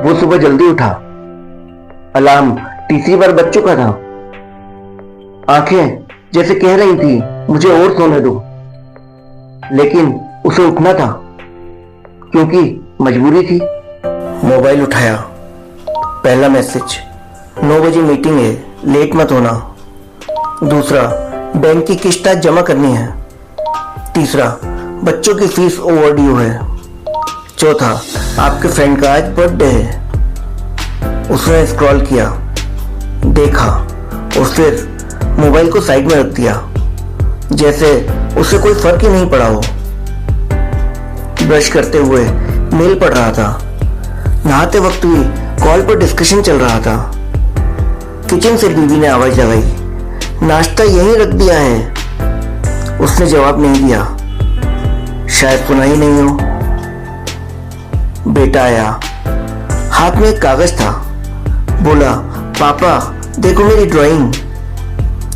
वो सुबह जल्दी उठा। अलार्म तीसरी बार बज चुका था। आंखें जैसे कह रही थी मुझे और सोने दो, लेकिन उसे उठना था क्योंकि मजबूरी थी। मोबाइल उठाया। पहला मैसेज, 9 बजे मीटिंग है, लेट मत होना। दूसरा, बैंक की किस्त आज जमा करनी है। तीसरा, बच्चों की फीस ओवरड्यू है। चौथा, आपके फ्रेंड का आज बर्थडे है। उसने स्क्रॉल किया, देखा और फिर मोबाइल को साइड में रख दिया, जैसे उसे कोई फर्क ही नहीं पड़ा हो। ब्रश करते हुए मेल पढ़ रहा था। नहाते वक्त भी कॉल पर डिस्कशन चल रहा था। किचन से बीवी ने आवाज लगाई, नाश्ता यहीं रख दिया है। उसने जवाब नहीं दिया, शायद सुना ही नहीं हो। बेटा आया, हाथ में एक कागज था। बोला, पापा देखो मेरी ड्राइंग।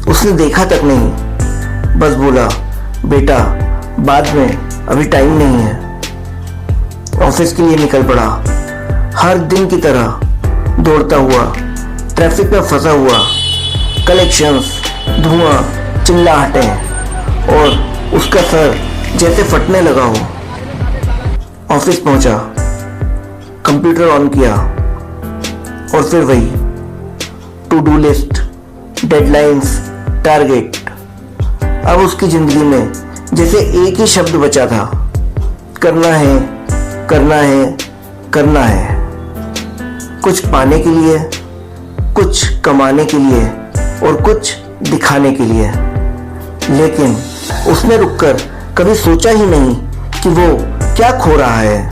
उसने देखा तक नहीं, बस बोला, बेटा बाद में, अभी टाइम नहीं है। ऑफिस के लिए निकल पड़ा। हर दिन की तरह दौड़ता हुआ, ट्रैफिक में फंसा हुआ, कलेक्शंस, धुआं, चिल्लाहटें और उसका सर जैसे फटने लगा हो। ऑफिस पहुंचा, कंप्यूटर ऑन किया और फिर वही to do list, deadlines, target. अब उसकी जिंदगी में जैसे एक ही शब्द बचा था, करना है, करना है, करना है। कुछ पाने के लिए, कुछ कमाने के लिए और कुछ दिखाने के लिए। लेकिन उसने रुककर कभी सोचा ही नहीं कि वो क्या खो रहा है।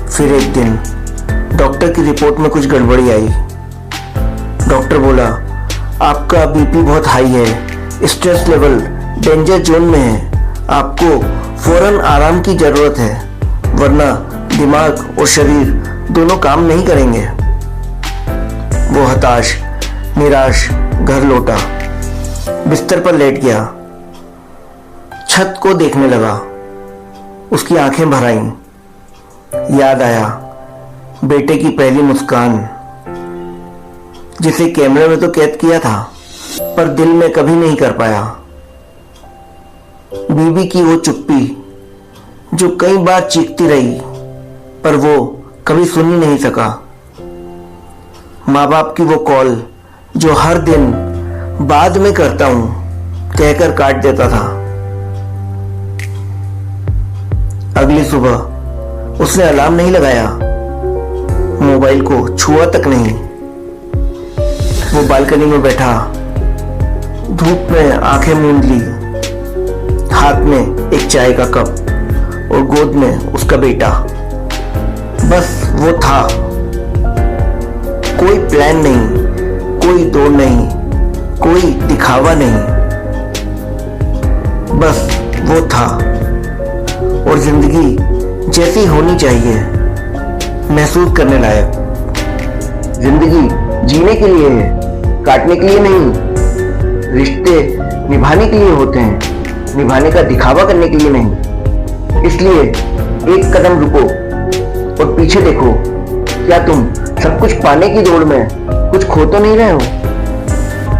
फिर एक दिन डॉक्टर की रिपोर्ट में कुछ गड़बड़ी आई। डॉक्टर बोला, आपका बीपी बहुत हाई है, स्ट्रेस लेवल डेंजर जोन में है, आपको फौरन आराम की जरूरत है, वरना दिमाग और शरीर दोनों काम नहीं करेंगे। वो हताश, निराश घर लौटा, बिस्तर पर लेट गया, छत को देखने लगा। उसकी आंखें भर आईं। याद आया बेटे की पहली मुस्कान, जिसे कैमरे में तो कैद किया था पर दिल में कभी नहीं कर पाया। बीवी की वो चुप्पी जो कई बार चीखती रही पर वो कभी सुन ही नहीं सका। माँ बाप की वो कॉल जो हर दिन बाद में करता हूं कहकर काट देता था। अगली सुबह उसने अलार्म नहीं लगाया, मोबाइल को छुआ तक नहीं। वो बालकनी में बैठा, धूप में आंखें मूंद ली, हाथ में एक चाय का कप और गोद में उसका बेटा। बस वो था, कोई प्लान नहीं, कोई दौड़ नहीं, कोई दिखावा नहीं, बस वो था। और जिंदगी जैसी होनी चाहिए, महसूस करने लायक। जिंदगी जीने के लिए है, काटने के लिए नहीं। रिश्ते निभाने के लिए होते हैं, निभाने का दिखावा करने के लिए नहीं। इसलिए एक कदम रुको और पीछे देखो, क्या तुम सब कुछ पाने की दौड़ में कुछ खो तो नहीं रहे हो?